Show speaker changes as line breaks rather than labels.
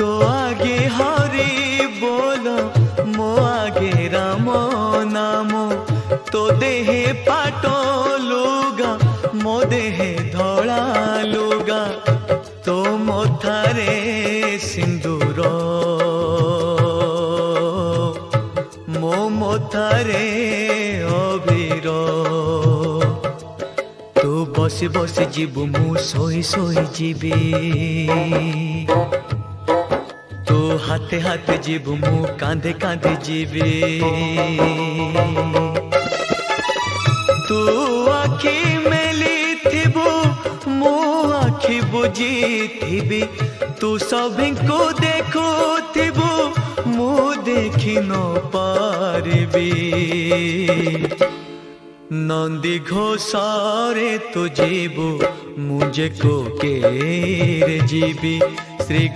तो आगे हरि बोल मो आगे राम नाम तो देहे पाटो लुगा मो देहे धड़ा लुगा तो मथारे सिंदूर मो मथारे अबीर तू बसी बसी जीवु मु सोई सोई जीवी तू हाथे हाथे जीवु मु कांधे कांधे जीवी तू आखि मेली थिबु मु आखि बुझी थिबी तू सभी को देखो थिबु मु देखी न पारबी नंदी घोषारे तू जीवु मुझे को केरे जीवी श्री